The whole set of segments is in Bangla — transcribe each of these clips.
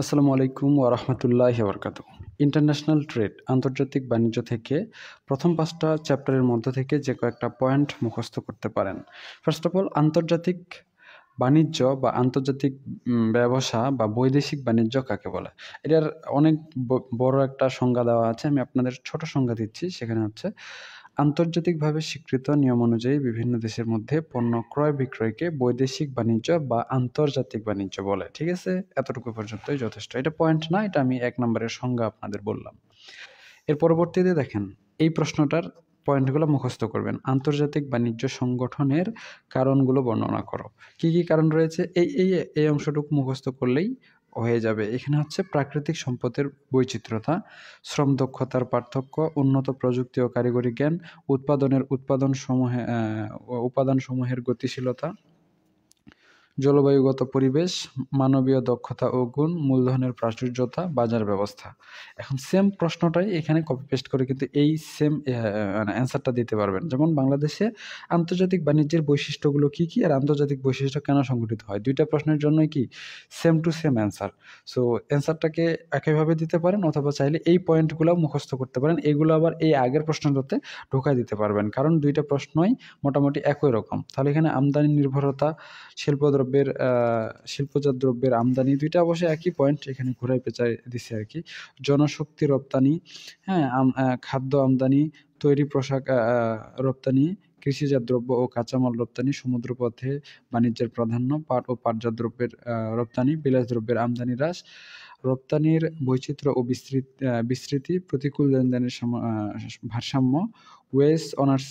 আসসালামু আলাইকুম ওয়া রাহমাতুল্লাহি ওয়া বারাকাতুহু। ইন্টারন্যাশনাল ট্রেড আন্তর্জাতিক বাণিজ্য থেকে প্রথম ৫ টা চ্যাপ্টারের মধ্য থেকে যে কয়েকটা পয়েন্ট মুখস্থ করতে পারেন। ফার্স্ট অফ অল আন্তর্জাতিক বাণিজ্য বা আন্তর্জাতিক ব্যবসা বা বৈদেশিক বাণিজ্য কাকে বলে? এটার অনেক বড় একটা সংজ্ঞা দেওয়া আছে। আমি আপনাদের ছোট সংজ্ঞা দিচ্ছি। সেখানে হচ্ছে আন্তর্জাতিকভাবে স্বীকৃত নিয়ম অনুযায়ী বিভিন্ন দেশের মধ্যে পণ্য ক্রয়-বিক্রয়কে বৈদেশিক বাণিজ্য বা আন্তর্জাতিক বাণিজ্য বলে। ঠিক আছে? এতটুকু পর্যন্তই যথেষ্ট। এটা পয়েন্ট না, এটা আমি ১ নম্বরের সংজ্ঞা আপনাদের বললাম। এর পরবর্তীতে দেখেন, এই প্রশ্নটার পয়েন্টগুলো মুখস্থ করবেন। আন্তর্জাতিক বাণিজ্য সংগঠনের কারণগুলো বর্ণনা করো। কী, কী কারণ রয়েছে? এই অংশটুকু মুখস্থ করলেই হয়ে যাবে। এখানে হচ্ছে প্রাকৃতিক সম্পদের বৈচিত্র্যতা, শ্রম দক্ষতার পার্থক্য, উন্নত প্রযুক্তি ও কারিগরি জ্ঞান, উপাদানসমূহের গতিশীলতা, জলবায়ুগত পরিবেশ, মানবীয় দক্ষতা ও গুণ, মূলধনের প্রাচুর্যতা, বাজার ব্যবস্থা। এখন সেম প্রশ্নটাই এখানে কপি পেস্ট করে কিন্তু এই সেম মানে অ্যান্সারটা দিতে পারবেন। যেমন বাংলাদেশে আন্তর্জাতিক বাণিজ্যের বৈশিষ্ট্যগুলো কী, কী? আর আন্তর্জাতিক বৈশিষ্ট্য কেন সংঘটিত হয়? ২ টা প্রশ্নের জন্যই কি same to same answer. So অ্যান্সারটাকে একইভাবে দিতে পারেন অথবা চাইলে এই পয়েন্টগুলাও মুখস্থ করতে পারেন। এগুলো আবার এই আগের প্রশ্নটাতে ঢোকায় দিতে পারবেন। কারণ ২ টা প্রশ্নই মোটামুটি একই রকম। তাহলে এখানে আমদানি নির্ভরতা, শিল্পজাত দ্রব্যের আমদানি ২ টা অবশ্যই একই পয়েন্ট, এখানে ঘুরায় পেঁচায় দিছি আরকি। জনশক্তি রপ্তানি, হ্যাঁ? খাদ্য আমদানি, তৈরি পোশাক রপ্তানি, কৃষিজাত দ্রব্য ও কাঁচামাল রপ্তানি, সমুদ্রপথে বাণিজ্যের প্রাধান্য, পাট ও পাটজাত দ্রব্যের রপ্তানি, বিলাসদ্রব্যের আমদানি হ্রাস, রপ্তানির বৈচিত্র্য ও বিস্তৃতি, প্রতিকূল লেনদেনের ভারসাম্য, ওয়েস্ট অনার্স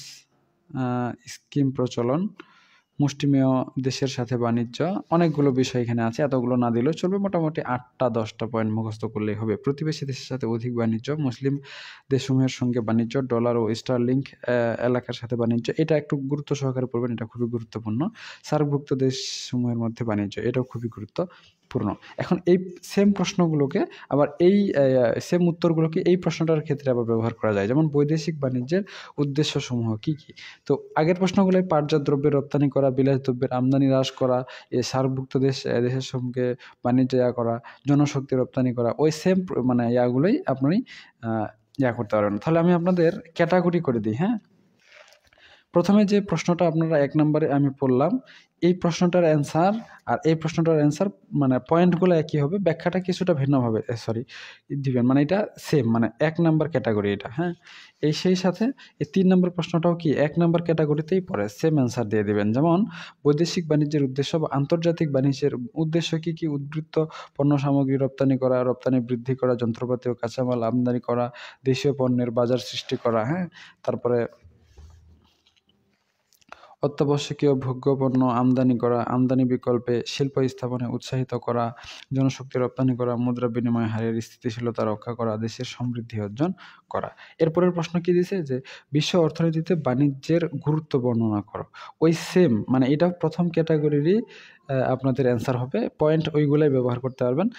স্কিম প্রচলন, মুষ্টিমেয় দেশের সাথে বাণিজ্য, অনেকগুলো বিষয় এখানে আছে। এতগুলো না দিলেও চলবে। মোটামুটি ৮টা ১০টা পয়েন্ট মুখস্থ করলেই হবে। প্রতিবেশী দেশের সাথে অধিক বাণিজ্য, মুসলিম দেশসমূহের সঙ্গে বাণিজ্য, ডলার ও স্টার্লিং এলাকার সাথে বাণিজ্য। এটা একটু গুরুত্ব সহকারে পড়বেন, এটা খুবই গুরুত্বপূর্ণ। সার্কভুক্ত দেশসমূহের মধ্যে বাণিজ্য, এটাও খুবই গুরুত্বপূর্ণ। এখন এই সেম প্রশ্নগুলোকে আবার সেম উত্তরগুলোকে এই প্রশ্নটার ক্ষেত্রে আবার ব্যবহার করা যায়। যেমন বৈদেশিক বাণিজ্যের উদ্দেশ্যসমূহ কী, কী? তো আগের প্রশ্নগুলোয় পাটজাত দ্রব্যের রপ্তানি করা, বিলাসদ্রব্যের আমদানি হ্রাস করা, সার্কভুক্ত দেশের সঙ্গে বাণিজ্য করা, জনশক্তি রপ্তানি করা, ওই সেম মানে ইয়াগুলোই আপনি আ করতে পারবেন। তাহলে আমি আপনাদের ক্যাটেগরি করে দিই, হ্যাঁ? প্রথমে যে প্রশ্নটা আপনারা ১ নম্বরে আমি পড়লাম, এই প্রশ্নটার অ্যান্সার আর এই প্রশ্নটার অ্যান্সার মানে পয়েন্টগুলো একই হবে, ব্যাখ্যাটা কিছুটা ভিন্নভাবে দিবেন। মানে এটা সেম, মানে ১ নাম্বার ক্যাটেগরি এটা, হ্যাঁ? সেই সাথে এই ৩ নম্বর প্রশ্নটাও কি ১ নাম্বার ক্যাটেগরিতেই পড়ে, সেম অ্যান্সার দিয়ে দিবেন। যেমন বৈদেশিক বাণিজ্যের উদ্দেশ্য বা আন্তর্জাতিক বাণিজ্যের উদ্দেশ্য কী, কী? উদ্বৃত্ত পণ্য সামগ্রী রপ্তানি করা, রপ্তানি বৃদ্ধি করা, যন্ত্রপাতি ও কাঁচামাল আমদানি করা, দেশীয় পণ্যের বাজার সৃষ্টি করা, হ্যাঁ? তারপরে অত্যাবশ্যকীয় ভোগ্যপণ্য আমদানি করা, আমদানি বিকল্পে শিল্প স্থাপনে উৎসাহিত করা, জনশক্তি রপ্তানি করা, মুদ্রা বিনিময় হারের স্থিতিশীলতা রক্ষা করা, দেশের সমৃদ্ধি অর্জন করা। এরপরের প্রশ্ন কি দিছে যে, বিশ্ব অর্থনীতিতে বাণিজ্যের গুরুত্ব বর্ণনা করো। ওই সেম, মানে এটাও প্রথম ক্যাটেগরিরই আপনাদের অ্যান্সার হবে। পয়েন্ট ওইগুলাই ব্যবহার করতে পারবেন।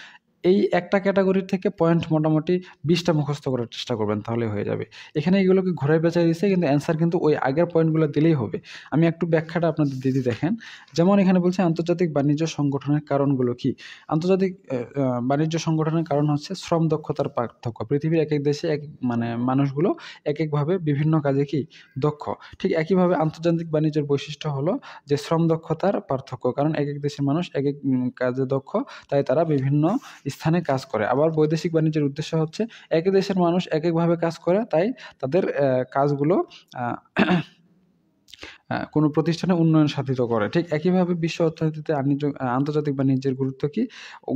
এই একটা ক্যাটেগরি থেকে পয়েন্ট মোটামুটি ২০ টা মুখস্থ করার চেষ্টা করবেন, তাহলেই হয়ে যাবে। এখানে এগুলোকে ঘোরায় পেঁচায় দিছে, কিন্তু অ্যান্সার কিন্তু ওই আগের পয়েন্টগুলো দিলেই হবে। আমি একটু ব্যাখ্যাটা আপনাদের দিয়ে দিই, দেখেন। যেমন এখানে বলছে আন্তর্জাতিক বাণিজ্য সংগঠনের কারণগুলো কি? আন্তর্জাতিক বাণিজ্য সংগঠনের কারণ হচ্ছে শ্রম দক্ষতার পার্থক্য। পৃথিবীর একেক দেশে মানে মানুষগুলো একেকভাবে বিভিন্ন কাজে কি দক্ষ। ঠিক একইভাবে আন্তর্জাতিক বাণিজ্যের বৈশিষ্ট্য হলো যে শ্রম দক্ষতার পার্থক্য। কারণ একেক দেশের মানুষ একেক কাজে দক্ষ, তাই তারা বিভিন্ন স্থানে কাজ করে। আবার বৈদেশিক বাণিজ্যের উদ্দেশ্য হচ্ছে একই দেশের মানুষ একেকভাবে কাজ করে, তাই তাদের কাজগুলো আ কোনো প্রতিষ্ঠানে উন্নয়ন সাধিত করে। ঠিক একইভাবে বিশ্ব অর্থনীতিতে আন্তর্জাতিক বাণিজ্যের গুরুত্ব কি?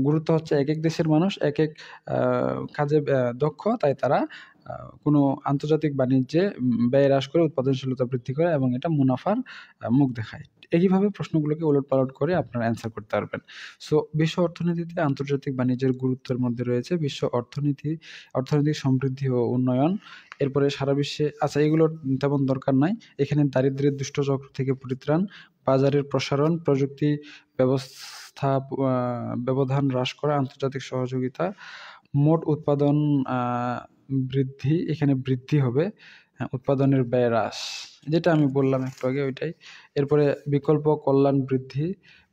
গুরুত্ব হচ্ছে একেক দেশের মানুষ একেক আ কাজে দক্ষ, তাই তারা আ কোনো আন্তর্জাতিক বাণিজ্যে ব্যয় হ্রাস করে উৎপাদনশীলতা বৃদ্ধি করে এবং এটা মুনাফার মুখ দেখায়। একইভাবে প্রশ্নগুলোকে ওলটপালট করে আপনারা অ্যান্সার করতে পারবেন। সো বিশ্ব অর্থনীতিতে আন্তর্জাতিক বাণিজ্যের গুরুত্বের মধ্যে রয়েছে বিশ্ব অর্থনৈতিক সমৃদ্ধি ও উন্নয়ন। এরপরে সারা বিশ্বে, আচ্ছা এগুলোর তেমন দরকার নাই। এখানে দারিদ্র্যের দুষ্টচক্র থেকে পরিত্রাণ, বাজারের প্রসারণ, প্রযুক্তি ব্যবস্থা আ ব্যবধান হ্রাস করা, আন্তর্জাতিক সহযোগিতা, মোট উৎপাদন আ বৃদ্ধি, এখানে বৃদ্ধি হবে। হ্যাঁ, উৎপাদনের ব্যয় হ্রাস। যেটা আমি বললাম একটু আগে ওইটাই। এরপরে বিকল্প কল্যাণ বৃদ্ধি,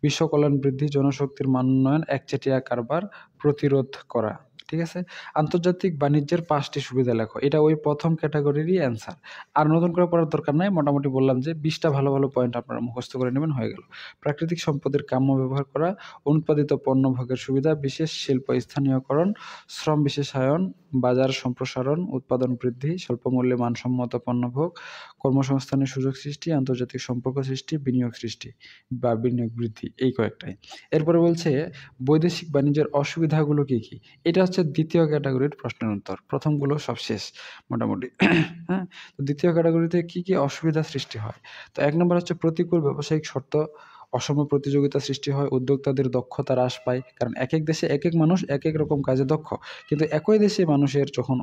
বিশ্ব কল্যাণ বৃদ্ধি, জনশক্তির মান উন্নয়ন, একচেটিয়া কারবার প্রতিরোধ করা। ঠিক আছে? আন্তর্জাতিক বাণিজ্যের ৫টি সুবিধা লেখো। এটা ওই প্রথম ক্যাটাগরিরই অ্যান্সার। আর নতুন করে পড়ার দরকার নাই। মোটামুটি বললাম যে ২০টা ভালো, ভালো পয়েন্ট আপনারা মুখস্থ করে নেবেন, হয়ে গেল। প্রাকৃতিক সম্পদের কাম্য ব্যবহার করা, উৎপাদিত পণ্য ভোগের সুবিধা, বিশেষ শিল্প স্থানীয়করণ, শ্রম বিশেষায়ন, বাজার সম্প্রসারণ, উৎপাদন বৃদ্ধি, স্বল্পমূল্যে মানসম্মত পণ্য ভোগ, কর্মসংস্থানের সুযোগ সৃষ্টি, আন্তর্জাতিক সম্পর্ক সৃষ্টি, বিনিয়োগ সৃষ্টি বা বিনিয়োগ বৃদ্ধি, এই কয়েকটাই। এরপরে বলছে বৈদেশিক বাণিজ্যের অসুবিধাগুলো কী, কী? এটা হচ্ছে দ্বিতীয় ক্যাটাগরির প্রশ্নের উত্তর। প্রথমগুলো সব শেষ মোটামুটি। হ্যাঁ? তো দ্বিতীয় ক্যাটাগরিতে কী, কী অসুবিধা সৃষ্টি হয়? তো ১ নম্বর হচ্ছে প্রতিকূল ব্যবসায়িক শর্ত, অসম প্রতিযোগিতা সৃষ্টি হয়, উদ্যোক্তাদের দক্ষতা হ্রাস পায়। কারণ একেক দেশে একেক মানুষ একেক রকম কাজে দক্ষ। কিন্তু একই দেশে মানুষের যখন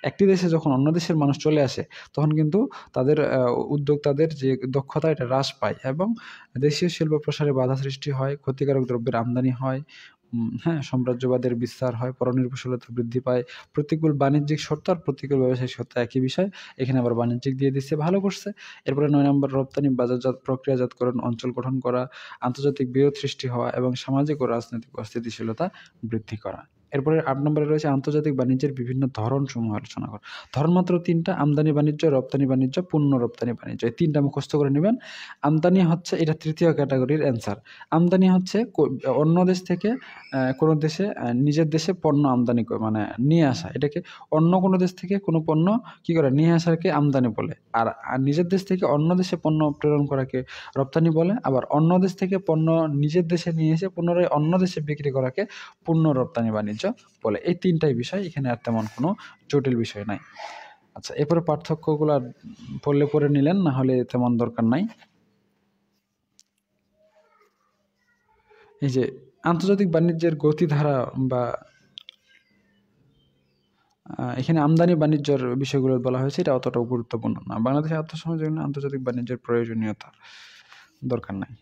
একটি দেশে যখন অন্য দেশের মানুষ চলে আসে, তখন কিন্তু তাদের উদ্যোক্তাদের যে দক্ষতা এটা হ্রাস পায় এবং দেশীয় শিল্প প্রসারে বাধা সৃষ্টি হয়, ক্ষতিকারক দ্রব্যের আমদানি হয়, হ্যাঁ? সাম্রাজ্যবাদের বিস্তার হয়, পরনির্ভরশীলতা বৃদ্ধি পায়। প্রতিকূল বাণিজ্যিক শর্ত আর প্রতিকূল ব্যবসায়িক শর্ত একই বিষয়। এখানে আবার বাণিজ্যিক দিয়ে দিচ্ছে, ভালো করছে। এরপরে ৯ নম্বর রপ্তানি, বাজারজাত, প্রক্রিয়াজাতকরণ, অঞ্চল গঠন করা, আন্তর্জাতিক বিরোধ সৃষ্টি হওয়া এবং সামাজিক ও রাজনৈতিক অস্থিতিশীলতা বৃদ্ধি করা। এরপরে ৮ নম্বরে রয়েছে আন্তর্জাতিক বাণিজ্যের বিভিন্ন ধরনসমূহ আলোচনা করা। ধরন মাত্র ৩টা: আমদানি বাণিজ্য, রপ্তানি বাণিজ্য, পণ্য রপ্তানি বাণিজ্য। এই ৩টা মুখস্থ করে নিবেন। আমদানি হচ্ছে এটা তৃতীয় ক্যাটাগরির অ্যান্সার। আমদানি হচ্ছে অন্য দেশ থেকে কোনো দেশে নিজের দেশে পণ্য আমদানি মানে নিয়ে আসা। এটাকে অন্য কোনো দেশ থেকে কোনো পণ্য কী করে নিয়ে আসাকে আমদানি বলে। আর নিজের দেশ থেকে অন্য দেশে পণ্য প্রেরণ করাকে রপ্তানি বলে। আবার অন্য দেশ থেকে পণ্য নিজের দেশে নিয়ে এসে পুনরায় অন্য দেশে বিক্রি করাকে পণ্য রপ্তানি বাণিজ্য বলে। এই ৩টাই বিষয়, এখানে আর তেমন কোনো জটিল বিষয় নাই। আচ্ছা, এরপরে পার্থক্যগুলো পড়লে পড়ে নিলেন, না হলে তেমন দরকার নাই। এই যে আন্তর্জাতিক বাণিজ্যের গতিধারা বা এখানে আমদানি বাণিজ্যের বিষয়গুলো বলা হয়েছে, এটা অতটাও গুরুত্বপূর্ণ না। বাংলাদেশের আত্মসমাজের জন্য আন্তর্জাতিক বাণিজ্যের প্রয়োজনীয়তা দরকার নাই।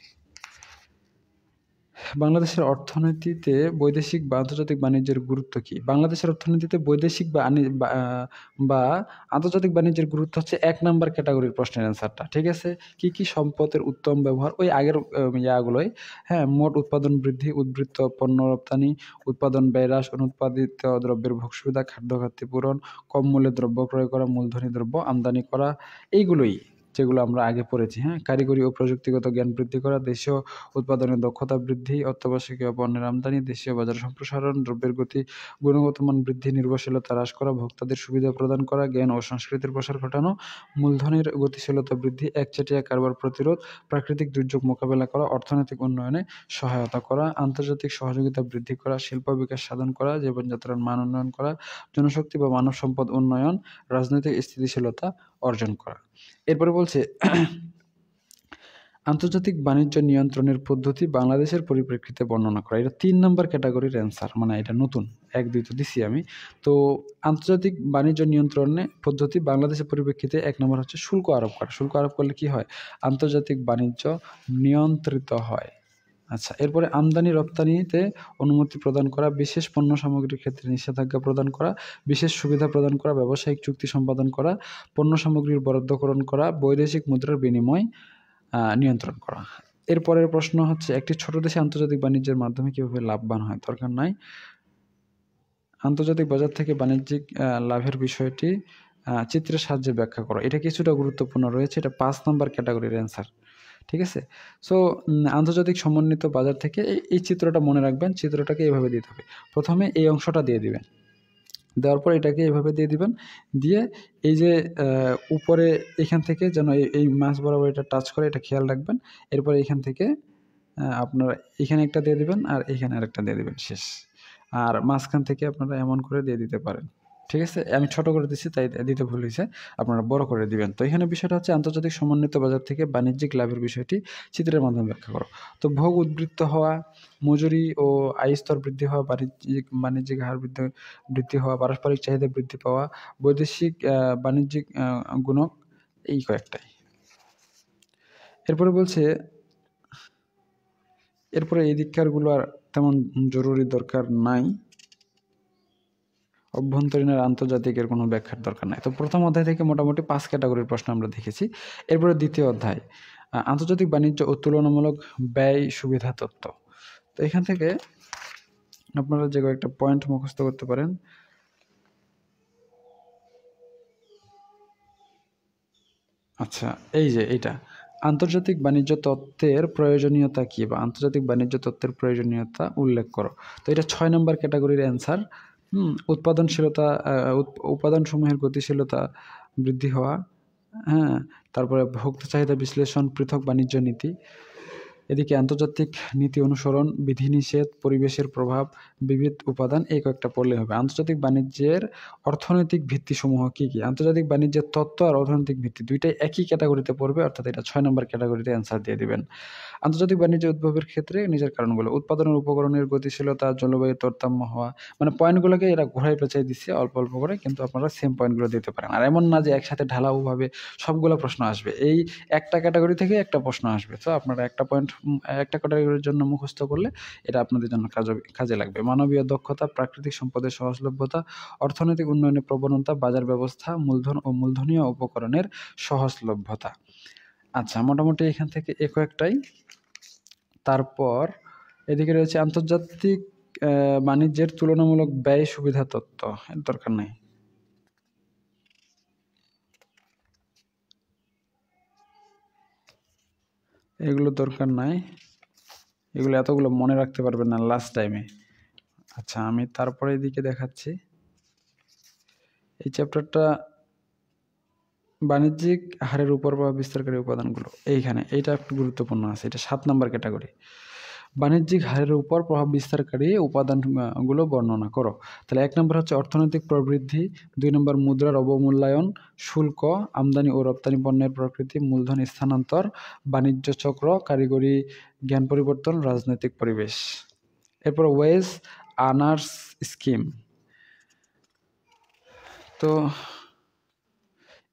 বাংলাদেশের অর্থনীতিতে বৈদেশিক বা আন্তর্জাতিক বাণিজ্যের গুরুত্ব কী? বাংলাদেশের অর্থনীতিতে বৈদেশিক বা আন্তর্জাতিক বাণিজ্যের গুরুত্ব হচ্ছে ১ নাম্বার ক্যাটাগরির প্রশ্নের অ্যান্সারটা। ঠিক আছে? কী, কী সম্পদের উত্তম ব্যবহার, ওই আগের ইয়াগুলোই। হ্যাঁ? মোট উৎপাদন বৃদ্ধি, উদ্বৃত্ত পণ্য রপ্তানি, উৎপাদন ব্যয় হ্রাস, অনুৎপাদিত দ্রব্যের ভোগ সুবিধা, খাদ্য ঘাটতি পূরণ, কম মূল্যে দ্রব্য ক্রয় করা, মূলধনী দ্রব্য আমদানি করা, এইগুলোই যেগুলো আমরা আগে পড়েছি। হ্যাঁ? কারিগরি ও প্রযুক্তিগত জ্ঞান বৃদ্ধি করা, দেশীয় উৎপাদনের দক্ষতা বৃদ্ধি, অত্যাবশ্যকীয় পণ্যের আমদানি, দেশীয় বাজার সম্প্রসারণ, দ্রব্যের গুণগত মান বৃদ্ধি, নির্ভরশীলতা হ্রাস করা, ভোক্তাদের সুবিধা প্রদান করা, জ্ঞান ও সংস্কৃতির প্রসার ঘটানো, মূলধনের গতিশীলতা বৃদ্ধি, একচেটিয়া কারবার প্রতিরোধ, প্রাকৃতিক দুর্যোগ মোকাবেলা করা, অর্থনৈতিক উন্নয়নে সহায়তা করা, আন্তর্জাতিক সহযোগিতা বৃদ্ধি করা, শিল্প বিকাশ সাধন করা, জীবনযাত্রার মান উন্নয়ন করা, জনশক্তি বা মানব সম্পদ উন্নয়ন, রাজনৈতিক স্থিতিশীলতা অর্জন করা। এরপরে বলছে আন্তর্জাতিক বাণিজ্য নিয়ন্ত্রণের পদ্ধতি বাংলাদেশের পরিপ্রেক্ষিতে বর্ণনা করা। এটা ৩ নাম্বার ক্যাটাগরির অ্যান্সার, মানে এটা নতুন। ১, ২ তো দিছি আমি। তো আন্তর্জাতিক বাণিজ্য নিয়ন্ত্রণের পদ্ধতি বাংলাদেশের পরিপ্রেক্ষিতে ১ নম্বর হচ্ছে শুল্ক আরোপ করা। শুল্ক আরোপ করলে কী হয়? আন্তর্জাতিক বাণিজ্য নিয়ন্ত্রিত হয়। আচ্ছা, এরপরে আমদানি রপ্তানিতে অনুমতি প্রদান করা, বিশেষ পণ্য সামগ্রীর ক্ষেত্রে নিষেধাজ্ঞা প্রদান করা, বিশেষ সুবিধা প্রদান করা, ব্যবসায়িক চুক্তি সম্পাদন করা, পণ্য সামগ্রীর বরাদ্দকরণ করা, বৈদেশিক মুদ্রার বিনিময় নিয়ন্ত্রণ করা। এরপরের প্রশ্ন হচ্ছে একটি ছোট দেশে আন্তর্জাতিক বাণিজ্যের মাধ্যমে কীভাবে লাভবান হয়? দরকার নাই। আন্তর্জাতিক বাজার থেকে বাণিজ্যিক লাভের বিষয়টি চিত্রের সাহায্যে ব্যাখ্যা করো। এটা কিছুটা গুরুত্বপূর্ণ রয়েছে। এটা ৫ নাম্বার ক্যাটাগরির অ্যান্সার। ঠিক আছে? সো আন্তর্জাতিক সমন্বিত বাজার থেকে এই চিত্রটা মনে রাখবেন। চিত্রটাকে এভাবে দিতে হবে। প্রথমে এই অংশটা দিয়ে দিবেন। দেওয়ার পর এটাকে এভাবে দিয়ে দিবেন। দিয়ে এই যে উপরে এখান থেকে যেন এই মাঝ বরাবর এটা টাচ করে, এটা খেয়াল রাখবেন। এরপরে এখান থেকে আপনারা এখানে একটা দিয়ে দিবেন আর এখানে আরেকটা দিয়ে দিবেন, শেষ। আর মাঝখান থেকে আপনারা এমন করে দিয়ে দিতে পারেন। ঠিক আছে? আমি ছোট করে দিচ্ছি, তাই দিতে ভুল হইছে। আপনারা বড় করে দিবেন। তো এখানে বিষয়টা হচ্ছে আন্তর্জাতিক সমন্বিত বাজার থেকে বাণিজ্যিক লাভের বিষয়টি চিত্রের মাধ্যমে ব্যাখ্যা করো। তো ভোগ উদ্বৃত্ত হওয়া, মজুরি ও আয় স্তর বৃদ্ধি হওয়া, বাণিজ্যিক হার বৃদ্ধি হওয়া, পারস্পরিক চাহিদা বৃদ্ধি পাওয়া, বৈদেশিক বাণিজ্যিক গুণক, এই কয়েকটাই। এরপরে বলছে এরপরে এই দিককারগুলো আর তেমন জরুরি দরকার নাই। অভ্যন্তরীণ আর আন্তর্জাতিকের কোনো ব্যাখ্যার দরকার নাই। তো প্রথম অধ্যায় থেকে মোটামুটি ৫ ক্যাটাগরির প্রশ্ন আমরা দেখেছি। এরপরে দ্বিতীয় অধ্যায় আন্তর্জাতিক বাণিজ্য ও তুলনামূলক ব্যয় সুবিধা তত্ত্ব। তো এখান থেকে আপনারা যে কয়েকটা পয়েন্ট মুখস্থ করতে পারেন। আচ্ছা, এই যে এটা আন্তর্জাতিক বাণিজ্য তত্ত্বের প্রয়োজনীয়তা কি, বা আন্তর্জাতিক বাণিজ্য তত্ত্বের প্রয়োজনীয়তা উল্লেখ করো। তো এটা 6 নম্বর ক্যাটাগরির অ্যান্সার। উৎপাদনশীলতা, উপাদানসমূহের গতিশীলতা বৃদ্ধি হওয়া, হ্যাঁ, তারপরে ভোক্তা চাহিদা বিশ্লেষণ, পৃথক বাণিজ্য নীতি। এদিকে আন্তর্জাতিক নীতি অনুসরণ, বিধিনিষেধ, পরিবেশের প্রভাব, বিবিধ উপাদান, এই কয়েকটা পড়লে হবে। আন্তর্জাতিক বাণিজ্যের অর্থনৈতিক ভিত্তিসমূহ কী কী? আন্তর্জাতিক বাণিজ্যের তত্ত্ব আর অর্থনৈতিক ভিত্তি দুইটাই একই ক্যাটাগরিতে পড়বে, অর্থাৎ এটা 6 নম্বর ক্যাটাগরিতে অ্যান্সার দিয়ে দিবেন। আন্তর্জাতিক বাণিজ্য উদ্ভবের ক্ষেত্রে নিজের কারণগুলো: উৎপাদনের উপকরণের গতিশীলতা, জলবায়ু তারতম্য হওয়া। মানে পয়েন্টগুলোকে এরা ঘোরায় পেঁচাই দিচ্ছে অল্প অল্প করে, কিন্তু আপনারা সেম পয়েন্টগুলো দিতে পারেন। আর এমন না যে একসাথে ঢালাওভাবে সবগুলো প্রশ্ন আসবে, এই একটা ক্যাটাগরি থেকে একটা প্রশ্ন আসবে। তো আপনারা একটা পয়েন্ট একটা ক্যাটাগরির জন্য মুখস্থ করলে এটা আপনাদের জন্য কাজে লাগবে। মানবীয় দক্ষতা, প্রাকৃতিক সম্পদের সহজলভ্যতা, অর্থনৈতিক উন্নয়নের প্রবণতা, বাজার ব্যবস্থা, মূলধন ও মূলধনীয় উপকরণের সহজলভ্যতা। আচ্ছা, মোটামুটি এখান থেকে এ কয়েকটাই। তারপর এদিকে রয়েছে আন্তর্জাতিক বাণিজ্যের তুলনামূলক ব্যয় সুবিধা তত্ত্ব, এর দরকার নেই। এগুলো দরকার নাই, এগুলো এতগুলো মনে রাখতে পারবেন না লাস্ট টাইমে। আচ্ছা, আমি তারপরে এদিকে দেখাচ্ছি। এই চ্যাপ্টারটা বাণিজ্যিক হারের উপর প্রভাব বিস্তারকারী উপাদানগুলো, এইখানে এইটা একটু গুরুত্বপূর্ণ আছে। এটা 7 নম্বর ক্যাটাগরি। বাণিজ্যিক হারের উপর প্রভাব বিস্তারকারী উপাদানগুলো বর্ণনা করো। তাহলে 1 নম্বর হচ্ছে অর্থনৈতিক প্রবৃদ্ধি, 2 নম্বর মুদ্রার অবমূল্যায়ন, শুল্ক, আমদানি ও রপ্তানি পণ্যের প্রকৃতি, মূলধন স্থানান্তর, বাণিজ্য চক্র, কারিগরি জ্ঞান পরিবর্তন, রাজনৈতিক পরিবেশ। এরপর ওয়েজ আর্নার্স স্কিম। তো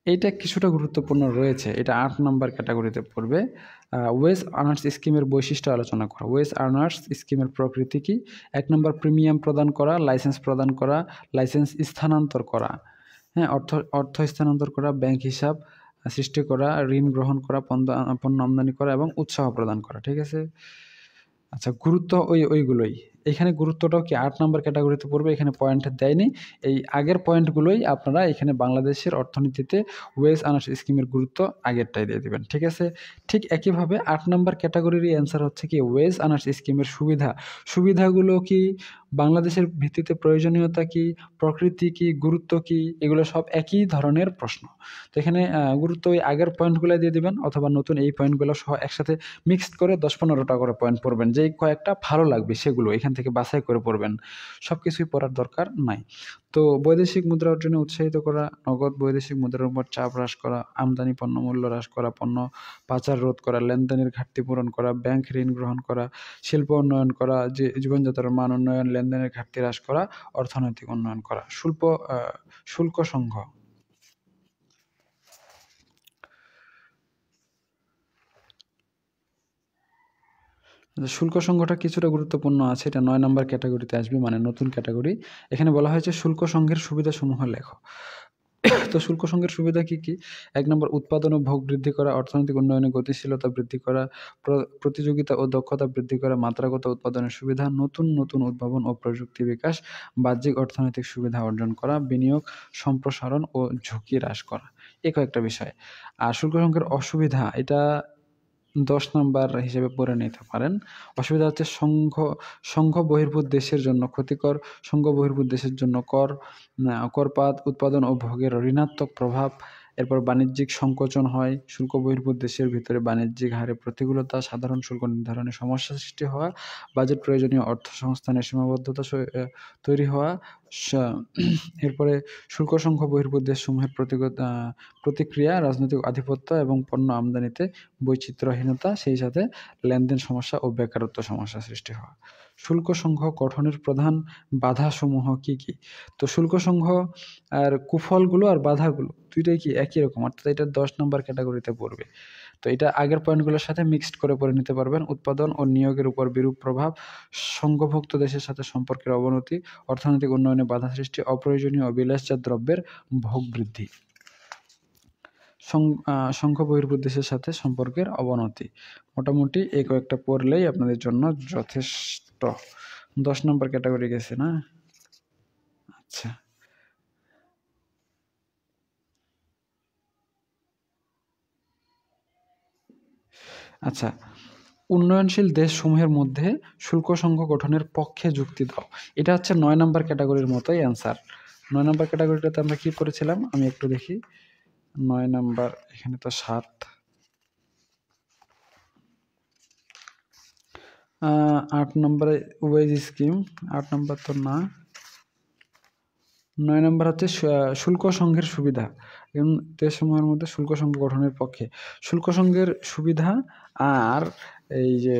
এইটা কিছুটা গুরুত্বপূর্ণ রয়েছে, এটা 8 নম্বর ক্যাটাগরিতে পড়বে। ওয়েজ আর্নার্স স্কিমের বৈশিষ্ট্য আলোচনা করা। ওয়েজ আর্নার্স স্কিমের প্রকৃতি কি? 1 নম্বর প্রিমিয়াম প্রদান করা, লাইসেন্স প্রদান করা, লাইসেন্স স্থানান্তর করা, হ্যাঁ, অর্থ স্থানান্তর করা, ব্যাংক হিসাব সৃষ্টি করা, ঋণ গ্রহণ করা, পণ্য আমদানি করা এবং উৎসাহ প্রদান করা। ঠিক আছে। আচ্ছা, গুরুত্ব ওইগুলোই। এখানে গুরুত্বটাও কি 8 নম্বর ক্যাটাগরিতে পড়বে, এখানে পয়েন্ট দেয়নি। এই আগের পয়েন্টগুলোই আপনারা এখানে বাংলাদেশের অর্থনীতিতে ওয়েজ আর্নার্স স্কিমের গুরুত্ব আগেরটাই দিয়ে দিবেন। ঠিক আছে। ঠিক একইভাবে 8 নম্বর ক্যাটাগরিরই অ্যান্সার হচ্ছে কি ওয়েজ আর্নার্স স্কিমের সুবিধাগুলো কি, বাংলাদেশের ভিত্তিতে প্রয়োজনীয়তা কি, প্রকৃতি কি, গুরুত্ব কি, এগুলো সব একই ধরনের প্রশ্ন। তো এখানে গুরুত্ব ওই আগের পয়েন্টগুলো দিয়ে দিবেন, অথবা নতুন এই পয়েন্টগুলো সহ একসাথে মিক্সড করে 10-15টা করে পয়েন্ট পড়বেন। যেই কয়েকটা ভালো লাগবে সেগুলো এখান থেকে বাছাই করে পড়বেন, সব কিছুই পড়ার দরকার নাই। তো বৈদেশিক মুদ্রা অর্জনে উৎসাহিত করা, নগদ বৈদেশিক মুদ্রার উপর চাপ হ্রাস করা, আমদানি পণ্য মূল্য হ্রাস করা, পণ্য পাচার রোধ করা, লেনদেনের ঘাটতি পূরণ করা, ব্যাংক ঋণ গ্রহণ করা, শিল্প উন্নয়ন করা, জীবনযাত্রার মান উন্নয়ন, লেনদেনের ঘাটতি হ্রাস করা, অর্থনৈতিক উন্নয়ন করা। শুল্ক সংঘ। শুল্ক সংঘটা কিছুটা গুরুত্বপূর্ণ আছে, এটা 9 নম্বর ক্যাটাগরিতে আসবে, মানে নতুন ক্যাটাগরি। এখানে বলা হয়েছে শুল্ক সংঘের সুবিধাসমূহ লেখো। তো শুল্ক সংঘের সুবিধা কি কি? 1 নম্বর উৎপাদন ও ভোগ বৃদ্ধি করা, অর্থনৈতিক উন্নয়নে গতিশীলতা বৃদ্ধি করা, প্রতিযোগিতা ও দক্ষতা বৃদ্ধি করা, মাত্রাগত উৎপাদনের সুবিধা, নতুন নতুন উদ্ভাবন ও প্রযুক্তি বিকাশ, বাহ্যিক অর্থনৈতিক সুবিধা অর্জন করা, বিনিয়োগ সম্প্রসারণ ও ঝুঁকি হ্রাস করা। এই কয়েকটা বিষয়। আর শুল্ক সংঘের অসুবিধা, এটা 10 নাম্বার হিসেবে পড়ে নিতে পারেন। অসুবিধা হচ্ছে সংঘ বহির্ভূত দেশের জন্য ক্ষতিকর, সংঘ বহির্ভূত দেশের জন্য করপাত, উৎপাদন ও ভোগের ঋণাত্মক প্রভাব। এরপর বাণিজ্যিক সংকোচন হয়, শুল্ক বহির্ভূত দেশের ভিতরে বাণিজ্যিক হারে প্রতিকূলতা, সাধারণ শুল্ক নির্ধারণে সমস্যা সৃষ্টি হওয়া, বাজেট প্রয়োজনীয় অর্থ সংস্থানের সীমাবদ্ধতা তৈরি হওয়া। এরপরে শুল্ক সংঘ বহির্ভূত দেশসমূহের প্রতিক্রিয়া, রাজনৈতিক আধিপত্য এবং পণ্য আমদানিতে বৈচিত্র্যহীনতা, সেই সাথে লেনদেন সমস্যা ও বেকারত্ব সমস্যা সৃষ্টি হওয়া। শুল্ক সংঘ গঠনের প্রধান বাধাসমূহ কি কি? তো শুল্ক সংঘ আর কুফলগুলো আর বাধাগুলো দুইটাই কি একই রকম, অর্থাৎ এটা 10 নম্বর ক্যাটাগরিতে পড়বে। তো এটা আগের পয়েন্টগুলোর সাথে মিক্সড করে পড়ে নিতে পারবেন। উৎপাদন ও নিয়োগের উপর বিরূপ প্রভাব, সংঘভুক্ত দেশের সাথে সম্পর্কের অবনতি, অর্থনৈতিক উন্নয়নে বাধা সৃষ্টি, অপ্রয়োজনীয় ও বিলাসজাত দ্রব্যের ভোগ বৃদ্ধি। সংঘ বহির্ভূত দেশের সাথে সম্পর্কের অবনতি। মোটামুটি এই কয়েকটা পড়লেই আপনাদের জন্য যথেষ্ট। 10 নম্বর ক্যাটাগরি গেছে না? আচ্ছা, আচ্ছা। উন্নয়নশীল দেশসমূহের মধ্যে শুল্ক সংঘ গঠনের পক্ষে যুক্তি দাও। এটা হচ্ছে 9 নম্বর ক্যাটাগরির মতোই অ্যান্সার। 9 নম্বর ক্যাটাগরিটাতে আমরা কি করেছিলাম আমি একটু দেখি। 9 নাম্বার, এখানে তো 7। 8 নম্বরে ওয়েজ স্কিম, 8 নম্বর তো না। 9 নম্বর হচ্ছে শুল্ক সংঘের সুবিধা। দেশসমূহের মধ্যে শুল্ক সংঘ গঠনের পক্ষে। শুল্ক সংঘের সুবিধা আর এই যে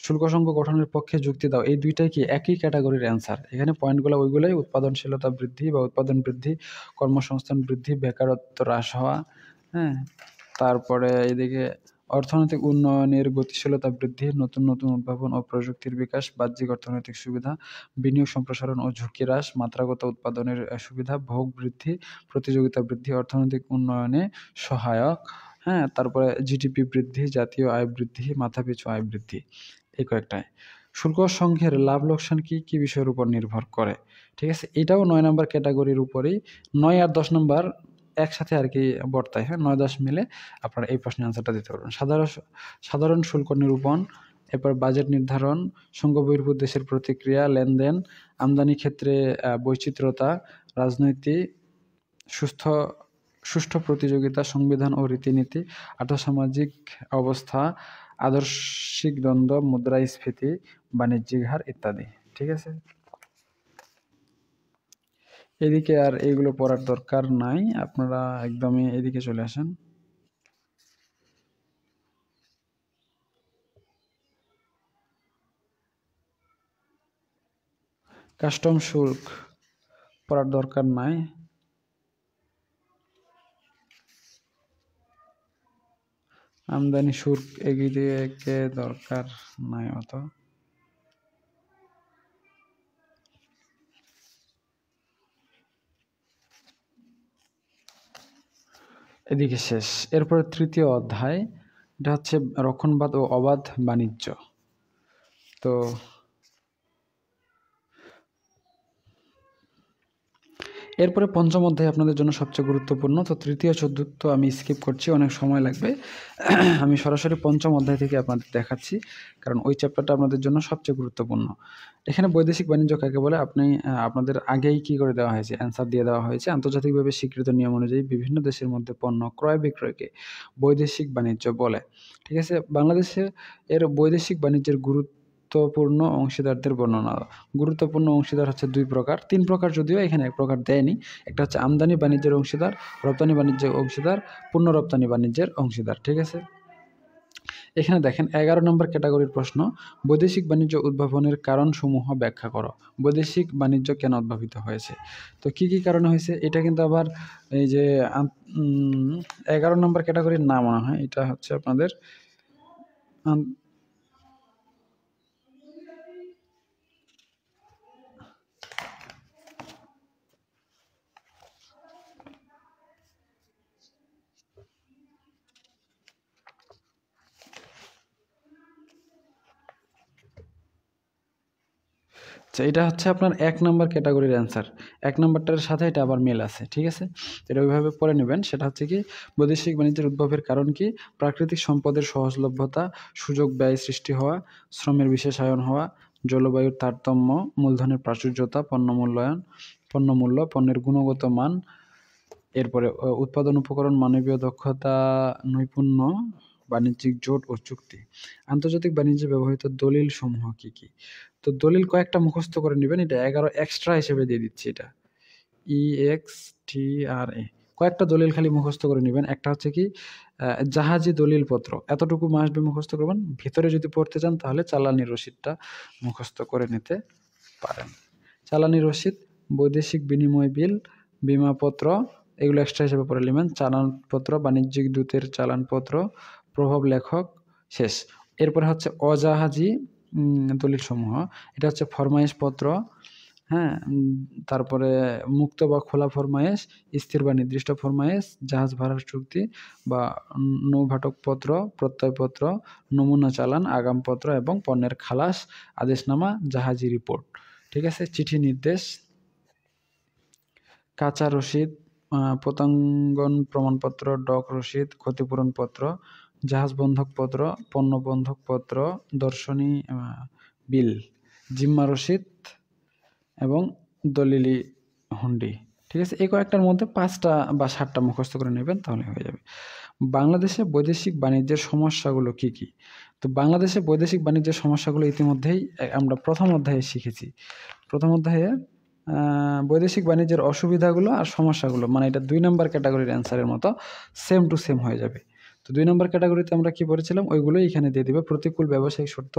শুল্ক সংঘ গঠনের পক্ষে যুক্তি দাও, এই দুইটাই কি একই ক্যাটাগরির অ্যান্সার। এখানে পয়েন্টগুলো ওইগুলোই, উৎপাদনশীলতা বৃদ্ধি বা উৎপাদন বৃদ্ধি, কর্মসংস্থান বৃদ্ধি, বেকারত্ব হ্রাস হওয়া, হ্যাঁ। তারপরে এদিকে অর্থনৈতিক উন্নয়নের গতিশীলতা বৃদ্ধি, নতুন নতুন উদ্ভাবন ও প্রযুক্তির বিকাশ, বাহ্যিক অর্থনৈতিক সুবিধা, বিনিয়োগ সম্প্রসারণ ও ঝুঁকি হ্রাস, মাত্রাগত উৎপাদনের সুবিধা, ভোগ বৃদ্ধি, প্রতিযোগিতা বৃদ্ধি, অর্থনৈতিক উন্নয়নে সহায়ক, হ্যাঁ। তারপরে জিডিপি বৃদ্ধি, জাতীয় আয় বৃদ্ধি, মাথাপিছু আয় বৃদ্ধি, এই কয়েকটায়। শুল্ক সংঘের লাভ লোকসান কি কি বিষয়ের উপর নির্ভর করে, ঠিক আছে। এটাও 9 নম্বর ক্যাটাগরির উপরেই। 9 আর 10 নম্বর একসাথে আর কি বর্তায়, হ্যাঁ। 9-10 মিলে আপনারা এই প্রশ্নের আনসারটা দিতে পারবেন। সাধারণ শুল্ক নিরূপণ, এরপর বাজেট নির্ধারণ, সংঘ বহির্ভূত দেশের প্রতিক্রিয়া, লেনদেন, আমদানি ক্ষেত্রে বৈচিত্র্যতা, রাজনৈতিক সুষ্ঠু প্রতিযোগিতা, সংবিধান ও রীতিনীতি, আর্থসামাজিক অবস্থা, আদর্শিক দ্বন্দ্ব, মুদ্রাস্ফীতি, বাণিজ্যিক হার ইত্যাদি, ঠিক আছে। এদিকে আর এইগুলো পড়ার দরকার নাই, আপনারা একদমই এদিকে চলে আসেন। কাস্টম শুল্ক পড়ার দরকার নাই। আমদানি শুল্ক এদিকে দরকার নাই অত। এদিকে শেষ। এরপরে তৃতীয় অধ্যায়, এটা হচ্ছে রক্ষণবাদ ও অবাধ বাণিজ্য। তো এরপরে পঞ্চম অধ্যায় আপনাদের জন্য সবচেয়ে গুরুত্বপূর্ণ। তো তৃতীয় চতুর্থ আমি স্কিপ করছি, অনেক সময় লাগবে। আমি সরাসরি পঞ্চম অধ্যায় থেকে আপনাদের দেখাচ্ছি, কারণ ওই চ্যাপ্টারটা আপনাদের জন্য সবচেয়ে গুরুত্বপূর্ণ। এখানে বৈদেশিক বাণিজ্য কাকে বলে আপনাদের আগেই কি করে দেওয়া হয়েছে, অ্যান্সার দিয়ে দেওয়া হয়েছে। আন্তর্জাতিকভাবে স্বীকৃত নিয়ম অনুযায়ী বিভিন্ন দেশের মধ্যে পণ্য ক্রয় বিক্রয়কে বৈদেশিক বাণিজ্য বলে, ঠিক আছে। বাংলাদেশে এর বৈদেশিক বাণিজ্যের গুরুত্বপূর্ণ অংশীদারদের বর্ণনা। গুরুত্বপূর্ণ অংশীদার হচ্ছে 2 প্রকার, 3 প্রকার, যদিও এখানে 1 প্রকার দেয়নি। একটা হচ্ছে আমদানি বাণিজ্যের অংশীদার, রপ্তানি বাণিজ্যের অংশীদার, পূর্ণ রপ্তানি বাণিজ্যের অংশীদার, ঠিক আছে। এখানে দেখেন 11 নম্বর ক্যাটাগরির প্রশ্ন, বৈদেশিক বাণিজ্য উদ্ভাবনের কারণসমূহ ব্যাখ্যা করো। বৈদেশিক বাণিজ্য কেন উদ্ভাবিত হয়েছে? তো কি কি কারণে হয়েছে, এটা কিন্তু আবার এই যে 11 নম্বর ক্যাটাগরির না মনে হয়, এটা হচ্ছে আপনাদের আচ্ছা, এটা হচ্ছে আপনার 1 নম্বর ক্যাটাগরির অ্যান্সার। 1 নম্বরটার সাথে এটা আবার মিল আছে, ঠিক আছে। এটা ওইভাবে পড়ে নেবেন। সেটা হচ্ছে কি, বৈদেশিক বাণিজ্যের উদ্ভবের কারণ কি? প্রাকৃতিক সম্পদের সহজলভ্যতা, সুযোগ ব্যয় সৃষ্টি হওয়া, শ্রমের বিশেষায়ন হওয়া, জলবায়ুর তারতম্য, মূলধনের প্রাচুর্যতা, পণ্যমূল্য, পণ্যের গুণগত মান, এরপরে উৎপাদন উপকরণ, মানবীয় দক্ষতা, নৈপুণ্য, বাণিজ্যিক জোট ও চুক্তি। আন্তর্জাতিক বাণিজ্যে ব্যবহৃত দলিল সমূহ কি কি? তো দলিল কয়েকটা মুখস্থ করে নেবেন, এটা 11 এক্সট্রা হিসেবে দিয়ে দিচ্ছি। এটা EXTRA, কয়েকটা দলিল খালি মুখস্থ করে নেবেন। একটা হচ্ছে কি, জাহাজি দলিলপত্র, এতটুকু মাসবে মুখস্থ করবেন। ভিতরে যদি পড়তে চান তাহলে চালানি রসিদটা মুখস্থ করে নিতে পারেন। চালানি রসিদ, বৈদেশিক বিনিময় বিল, বিমাপত্র, এগুলো এক্সট্রা হিসেবে পড়ে নেবেন। চালানপত্র, বাণিজ্যিক দূতের চালানপত্র, প্রভাব লেখক, শেষ। এরপরে হচ্ছে অজাহাজি দলিলসমূহ, এটা হচ্ছে ফরমাইশপত্র, হ্যাঁ, তারপরে মুক্ত বা খোলা ফরমায়েশ, স্থির বা নির্দিষ্ট ফরমায়েশ, জাহাজ ভাড়ার চুক্তি বা নৌভাটকপত্র, প্রত্যয়পত্র, নমুনা চালান, আগামপত্র এবং পণ্যের খালাস, আদেশনামা, জাহাজি রিপোর্ট। ঠিক আছে? চিঠি নির্দেশ, কাঁচা রসিদ, পতাঙ্গন প্রমাণপত্র, ডক রসিদ, ক্ষতিপূরণপত্র, জাহাজ বন্ধকপত্র, পণ্য বন্ধকপত্র, দর্শনী বিল, জিম্মা রসিদ এবং দলিলি হুন্ডি। ঠিক আছে? এই কয়েকটার মধ্যে ৫টা বা ৭টা মুখস্থ করে নেবেন, তাহলে হয়ে যাবে। বাংলাদেশে বৈদেশিক বাণিজ্যের সমস্যাগুলো কী কী? তো বাংলাদেশে বৈদেশিক বাণিজ্যের সমস্যাগুলো ইতিমধ্যেই আমরা প্রথম অধ্যায়ে শিখেছি। প্রথম অধ্যায়ে বৈদেশিক বাণিজ্যের অসুবিধাগুলো আর সমস্যাগুলো, মানে এটা ২ নম্বর ক্যাটাগরির অ্যান্সারের মতো সেম টু সেম হয়ে যাবে। তো ২ নম্বর ক্যাটাগরিতে আমরা কি পড়েছিলাম, ওইগুলোই এখানে দিয়ে দিবে। প্রতিকূল ব্যবসায়িক শর্ত,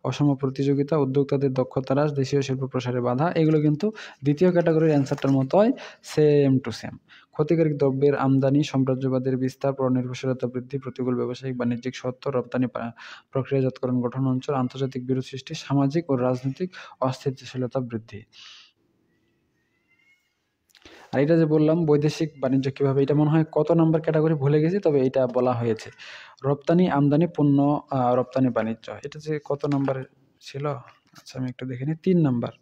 অসম প্রতিযোগিতা, উদ্যোক্তাদের দক্ষতা হ্রাস, দেশীয় শিল্প প্রসারে বাধা, এগুলো কিন্তু দ্বিতীয় ক্যাটাগরির অ্যান্সারটার মতোই সেম টু সেম। ক্ষতিকারক দ্রব্যের আমদানি, সাম্রাজ্যবাদের বিস্তার, পরনির্ভরশীলতা বৃদ্ধি, প্রতিকূল ব্যবসায়িক বাণিজ্যিক শর্ত, রপ্তানি প্রক্রিয়াজাতকরণ গঠন অঞ্চল, আন্তর্জাতিক বিরোধ সৃষ্টি, সামাজিক ও রাজনৈতিক অস্থিতিশীলতা বৃদ্ধি। আর এটা যে বললাম বৈদেশিক বাণিজ্য কীভাবে, এটা মনে হয় কত নাম্বার ক্যাটাগরি ভুলে গেছি, তবে এটা বলা হয়েছে। রপ্তানি, আমদানি, পণ্য রপ্তানি বাণিজ্য, এটা যে কত নাম্বার ছিল, আচ্ছা আমি একটু দেখে নিই। ৩ নাম্বার।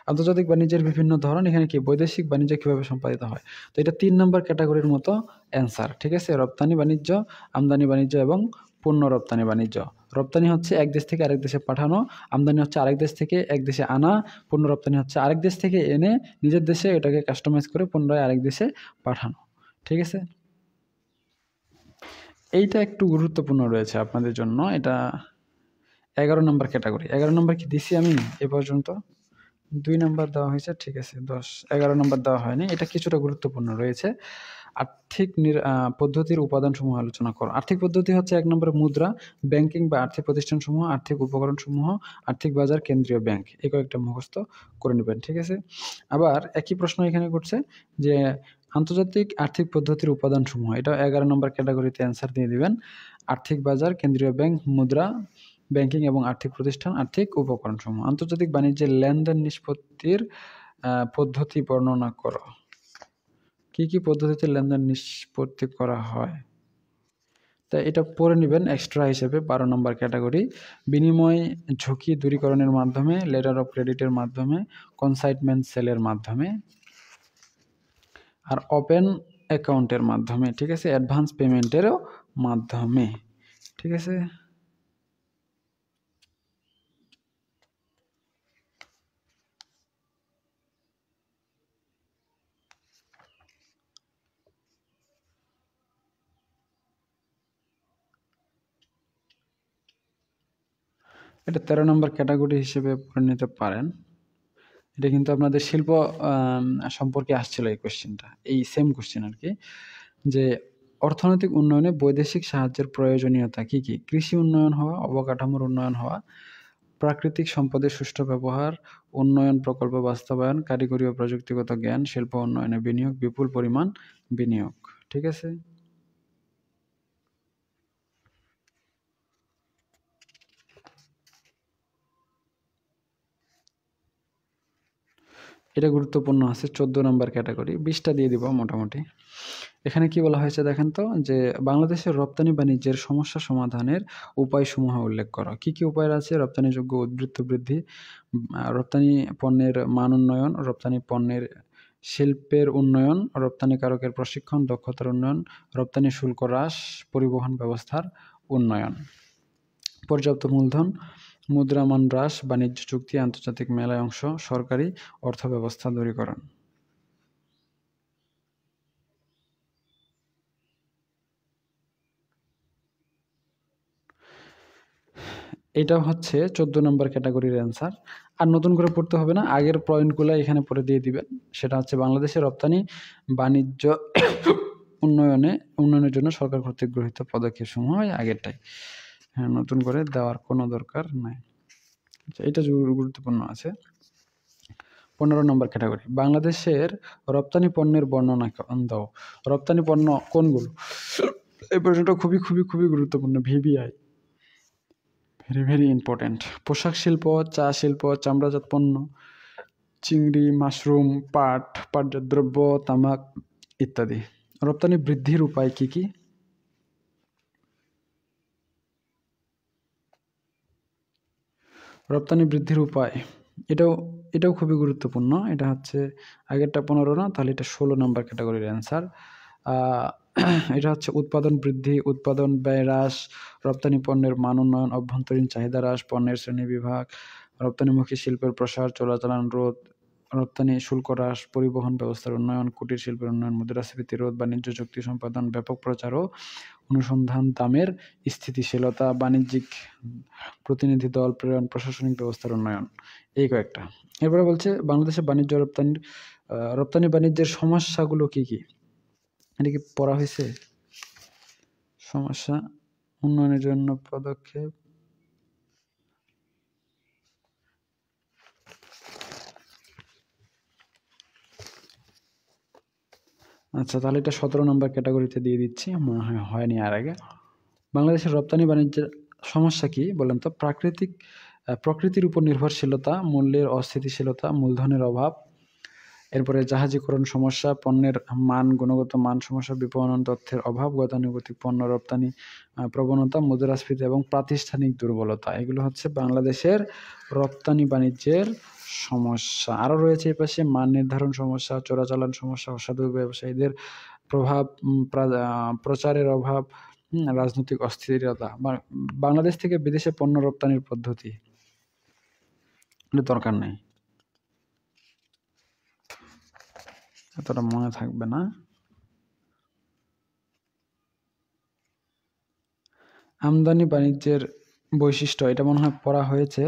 আন্তর্জাতিক বাণিজ্যের বিভিন্ন ধরন, এখানে কি বৈদেশিক বাণিজ্য কীভাবে সম্পাদিত হয়, তো এটা ৩ নাম্বার ক্যাটাগরির মতো অ্যান্সার। ঠিক আছে? রপ্তানি বাণিজ্য, আমদানি বাণিজ্য এবং পণ্য রপ্তানি বাণিজ্য। রপ্তানি হচ্ছে এক দেশ থেকে আরেক দেশে পাঠানো, আমদানি হচ্ছে আরেক দেশ থেকে এক দেশে আনা, পণ্য রপ্তানি হচ্ছে আরেক দেশ থেকে এনে নিজের দেশে এটাকে কাস্টমাইজ করে পুনরায় আরেক দেশে পাঠানো। ঠিক আছে? এইটা একটু গুরুত্বপূর্ণ রয়েছে আপনাদের জন্য। এটা ১১ নাম্বার ক্যাটাগরি। ১১ নাম্বার কি দিছি আমি এ পর্যন্ত? ২ নাম্বার দেওয়া হয়েছে, ঠিক আছে ১০, ১১ নাম্বার দেওয়া হয়নি। এটা কিছুটা গুরুত্বপূর্ণ রয়েছে। আর্থিক পদ্ধতির উপাদানসমূহ আলোচনা করো। আর্থিক পদ্ধতি হচ্ছে ১ নম্বরে মুদ্রা, ব্যাংকিং বা আর্থিক প্রতিষ্ঠানসমূহ, আর্থিক উপকরণসমূহ, আর্থিক বাজার, কেন্দ্রীয় ব্যাংক। এই কয়েকটা মুখস্থ করে নেবেন। ঠিক আছে? আবার একই প্রশ্ন এখানে করছে যে আন্তর্জাতিক আর্থিক পদ্ধতির উপাদানসমূহ। এটা ১১ নম্বর ক্যাটাগরিতে অ্যান্সার দিয়ে দিবেন। আর্থিক বাজার, কেন্দ্রীয় ব্যাংক, মুদ্রা, ব্যাংকিং এবং আর্থিক প্রতিষ্ঠান, আর্থিক উপকরণসমূহ। আন্তর্জাতিক বাণিজ্যের লেনদেন নিষ্পত্তির পদ্ধতি বর্ণনা করো। কী, কী পদ্ধতিতে লেনদেন নিষ্পত্তি করা হয়? তা এটা পড়ে নিবেন এক্সট্রা হিসেবে ১২ নম্বর ক্যাটাগরি। বিনিময় ঝুঁকি দূরীকরণের মাধ্যমে, লেটার অফ ক্রেডিটের মাধ্যমে, কনসাইনমেন্ট সেলের মাধ্যমে, আর ওপেন অ্যাকাউন্টের মাধ্যমে। ঠিক আছে? অ্যাডভান্স পেমেন্টেরও মাধ্যমে। ঠিক আছে? এটা ১৩ নম্বর ক্যাটাগরি হিসেবে পড়ে নিতে পারেন। এটা কিন্তু আপনাদের শিল্প সম্পর্কে আসছিল এই কোয়েশ্চেনটা, এই সেম কোয়েশ্চেন আর কি, যে অর্থনৈতিক উন্নয়নে বৈদেশিক সাহায্যের প্রয়োজনীয়তা কী কী? কৃষি উন্নয়ন হওয়া, অবকাঠামোর উন্নয়ন হওয়া, প্রাকৃতিক সম্পদের সুষ্ঠু ব্যবহার, উন্নয়ন প্রকল্প বাস্তবায়ন, কারিগরি ও প্রযুক্তিগত জ্ঞান, শিল্প উন্নয়নে বিনিয়োগ, বিপুল পরিমাণ বিনিয়োগ। ঠিক আছে? এটা গুরুত্বপূর্ণ আছে ১৪ নম্বর ক্যাটাগরি। ২০টা দিয়ে দিব মোটামুটি। এখানে কি বলা হয়েছে দেখেন তো, যে বাংলাদেশের রপ্তানি বাণিজ্যের সমস্যা সমাধানের উপায়সমূহ উল্লেখ করো। কী, কী উপায় আছে? রপ্তানিযোগ্য উদ্বৃত্ত বৃদ্ধি, রপ্তানি পণ্যের মান উন্নয়ন, রপ্তানি পণ্যের শিল্পের উন্নয়ন, রপ্তানিকারকের প্রশিক্ষণ, দক্ষতার উন্নয়ন, রপ্তানি শুল্ক হ্রাস, পরিবহন ব্যবস্থার উন্নয়ন, পর্যাপ্ত মূলধন, মুদ্রামান হ্রাস, বাণিজ্য চুক্তি, আন্তর্জাতিক মেলায় অংশ, সরকারি অর্থব্যবস্থা দূরীকরণ। এটা হচ্ছে ১৪ নম্বর ক্যাটাগরির অ্যান্সার। আর নতুন করে পড়তে হবে না, আগের পয়েন্টগুলো এখানে পড়ে দিয়ে দিবেন। সেটা হচ্ছে বাংলাদেশের রপ্তানি বাণিজ্য উন্নয়নের জন্য সরকার কর্তৃক গৃহীত পদক্ষেপসমূহ আগেরটাই। হ্যাঁ, নতুন করে দেওয়ার কোনো দরকার নাই। আচ্ছা, এটা গুরুত্বপূর্ণ আছে। ১৫ নম্বর ক্যাটাগরি, বাংলাদেশের রপ্তানি পণ্যের বর্ণনা দাও। রপ্তানি পণ্য কোনগুলো? এই প্রশ্নটা খুবই খুবই খুবই গুরুত্বপূর্ণ। VVI, very very important. পোশাক শিল্প, চা শিল্প, চামড়াজাত পণ্য, চিংড়ি, মাশরুম, পাট, পাটজাত দ্রব্য, তামাক ইত্যাদি। রপ্তানি বৃদ্ধির উপায় কি কি? রপ্তানি বৃদ্ধির উপায় এটাও খুবই গুরুত্বপূর্ণ। এটা হচ্ছে আগেরটা 15 না, তাহলে এটা 16 নাম্বার ক্যাটাগরির অ্যান্সার। এটা হচ্ছে উৎপাদন বৃদ্ধি, উৎপাদন ব্যয় হ্রাস, রপ্তানি পণ্যের মান উন্নয়ন, অভ্যন্তরীণ চাহিদা হ্রাস, পণ্যের শ্রেণীবিভাগ, রপ্তানিমুখী শিল্পের প্রসার, চোরাচালান রোধ, রপ্তানি শুল্ক হ্রাস, পরিবহন ব্যবস্থার উন্নয়ন, কুটির শিল্পের উন্নয়ন, মুদ্রাস্ফীতি রোধ, বাণিজ্য চুক্তি সম্পাদন, ব্যাপক প্রচার ও অনুসন্ধান, দামের স্থিতিশীলতা, বাণিজ্যিক প্রতিনিধি দল প্রেরণ, প্রশাসনিক ব্যবস্থার উন্নয়ন। এই কয়েকটা। এরপরে বলছে বাংলাদেশের বাণিজ্য রপ্তানি বাণিজ্যের সমস্যাগুলো কি কি? এটা কি পড়া হয়েছে? সমস্যা, উন্নয়নের জন্য পদক্ষেপ, আচ্ছা তাহলে এটা 17 নম্বর ক্যাটাগরিতে দিয়ে দিচ্ছি, মনে হয় হয়নি আর আগে। বাংলাদেশের রপ্তানি বাণিজ্যের সমস্যা কি বলেন তো? প্রকৃতির উপর নির্ভরশীলতা, মূল্যের অস্থিতিশীলতা, মূলধনের অভাব, এরপরে জাহাজীকরণ সমস্যা, পণ্যের গুণগত মান সমস্যা, বিপণন তথ্যের অভাব, গতানুগতিক পণ্য রপ্তানি প্রবণতা, মুদ্রাস্ফীতি এবং প্রাতিষ্ঠানিক দুর্বলতা। এগুলো হচ্ছে বাংলাদেশের রপ্তানি বাণিজ্যের সমস্যা। আরও রয়েছে এই পাশে মান নির্ধারণ সমস্যা, চোরাচালান সমস্যা, অসাধু ব্যবসায়ীদের প্রভাব, প্রচারের অভাব, রাজনৈতিক অস্থিরতা। বাংলাদেশ থেকে বিদেশে পণ্য রপ্তানির পদ্ধতি দরকার নেই, এতটা মনে থাকবে না। আমদানি বাণিজ্যের বৈশিষ্ট্য, এটা মনে হয় পড়া হয়েছে।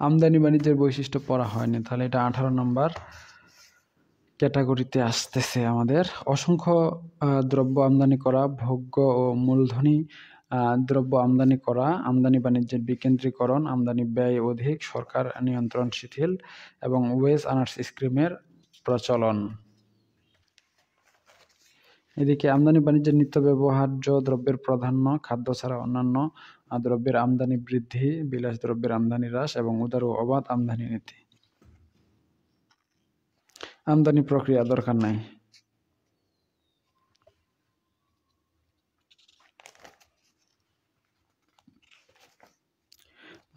আমদানি বাণিজ্যের বৈশিষ্ট্য পড়া হয়নি, তাহলে এটা 18 নম্বর ক্যাটাগরিতে আসতেছে আমাদের। অসংখ্য দ্রব্য আমদানি করা, ভোগ্য ও মূলধনী দ্রব্য আমদানি করা, আমদানি বাণিজ্যের বিকেন্দ্রীকরণ, আমদানি ব্যয় অধিক, সরকার নিয়ন্ত্রণ শিথিল এবং ওয়েজ আনার্স স্কিমের প্রচলন। এদিকে আমদানি বাণিজ্যের নিত্য ব্যবহার্য দ্রব্যের প্রাধান্য, খাদ্য ছাড়া অন্যান্য দ্রব্যের আমদানি বৃদ্ধি, বিলাস দ্রব্যের আমদানি হ্রাস এবং উদার ও অবাধ আমদানি নীতি। আমদানি প্রক্রিয়া দরকার নাই।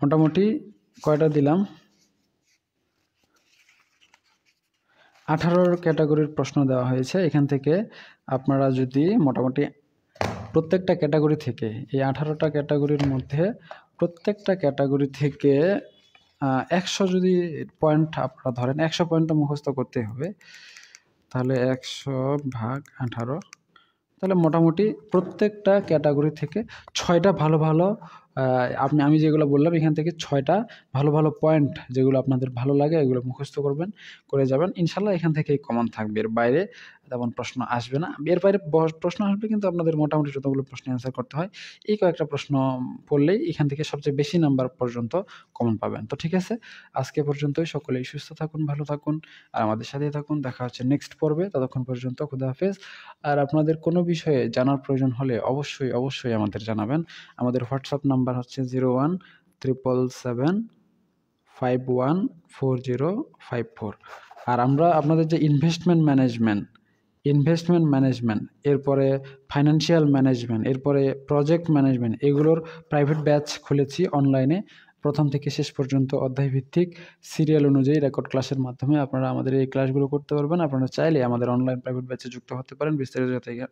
মোটামুটি কয়টা দিলাম? 18 ক্যাটাগরির প্রশ্ন দেওয়া হয়েছে। এখান থেকে আপনারা যদি মোটামুটি প্রত্যেকটা ক্যাটাগরি থেকে, এই 18টা ক্যাটাগরির মধ্যে প্রত্যেকটা ক্যাটাগরি থেকে 100 যদি পয়েন্ট আপনারা ধরেন, 100 পয়েন্ট তো মুখস্থ করতে হবে, তাহলে 100 ভাগ 18, তাহলে মোটামুটি প্রত্যেকটা ক্যাটাগরি থেকে 6টা ভালো ভালো, আমি যেগুলো বললাম এখান থেকে 6টা ভালো ভালো পয়েন্ট যেগুলো আপনাদের ভালো লাগে এগুলো মুখস্থ করে যাবেন। ইনশাল্লাহ এখান থেকেই কমন থাকবে, এর বাইরে তেমন প্রশ্ন আসবে না। এর বাইরে প্রশ্ন আসবে, কিন্তু আপনাদের মোটামুটি যতগুলো প্রশ্ন অ্যান্সার করতে হয় এই কয়েকটা প্রশ্ন পড়লেই এখান থেকে সবচেয়ে বেশি নাম্বার পর্যন্ত কমন পাবেন। তো ঠিক আছে, আজকে পর্যন্তই। সকলেই সুস্থ থাকুন, ভালো থাকুন আর আমাদের সাথেই থাকুন। দেখা হচ্ছে নেক্সট পর্বে, ততক্ষণ পর্যন্ত খুদা হাফেজ। আর আপনাদের কোনো বিষয়ে জানার প্রয়োজন হলে অবশ্যই আমাদের জানাবেন। আমাদের হোয়াটসঅ্যাপ নাম্বার হচ্ছে 0177514054। আর আমরা আপনাদের যে ইনভেস্টমেন্ট ম্যানেজমেন্ট, এরপরে ফাইন্যান্সিয়াল ম্যানেজমেন্ট, এরপরে প্রজেক্ট ম্যানেজমেন্ট, এগুলোর প্রাইভেট ব্যাচ খুলেছি অনলাইনে। প্রথম থেকে শেষ পর্যন্ত অধ্যায়ভিত্তিক সিরিয়াল অনুযায়ী রেকর্ড ক্লাসের মাধ্যমে আপনারা আমাদের এই ক্লাসগুলো করতে পারবেন। আপনারা চাইলে আমাদের অনলাইন প্রাইভেট ব্যাচে যুক্ত হতে পারেন। বিস্তারিত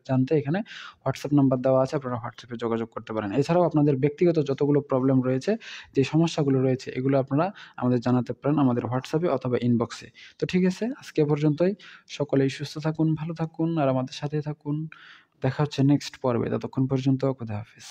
জানতে এখানে হোয়াটসঅ্যাপ নাম্বার দেওয়া আছে, আপনারা হোয়াটসঅ্যাপে যোগাযোগ করতে পারেন। এছাড়াও আপনাদের ব্যক্তিগত যতগুলো প্রবলেম রয়েছে, যে সমস্যাগুলো রয়েছে, এগুলো আপনারা আমাদের জানাতে পারেন আমাদের হোয়াটসঅ্যাপে অথবা ইনবক্সে। তো ঠিক আছে, আজকে পর্যন্তই। সকলেই সুস্থ থাকুন, ভালো থাকুন আর আমাদের সাথে থাকুন। দেখা হচ্ছে নেক্সট পর্বে, ততক্ষণ পর্যন্ত খুদা হাফেজ।